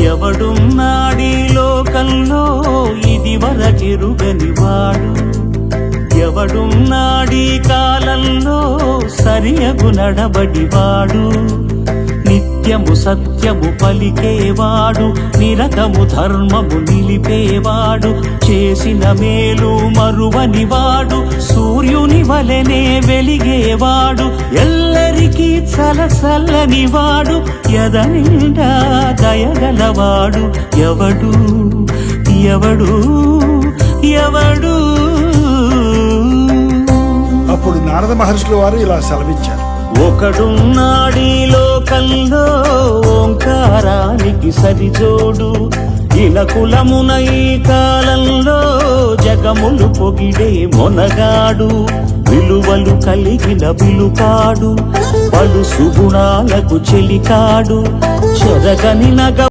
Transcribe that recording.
ఎవడున్నాడీ లోకంలో ఇది వరకెరుగని వాడు, ఎవడున్నాడీ కాలంలో సరియగు నడబడివాడు, నిత్యము సత్యము పలికేవాడు, నిరతము ధర్మము నిలిపేవాడు, చేసిన మేలు మరువనివాడు, సూర్యుని వలెనే వెలిగేవాడు, ఎల్లరికీ చలచల్లనివాడు, ఎదనిండా దయగలవాడు ఎవడు ఎవడు ఎవడు. అప్పుడు నారద మహర్షుల వారు ఇలా సెలవిచ్చారు. ఒకడున్నాడీ లోకంలో ఓంకారానికి సరిజోడు, ఇనకులమున ఈ కాలంలో జగములు పొగిడే మొనగాడు, విలువలు కలిగిన విలుకాడు, పలు సుగుణాలకు చెలికాడు, చెరగని నగ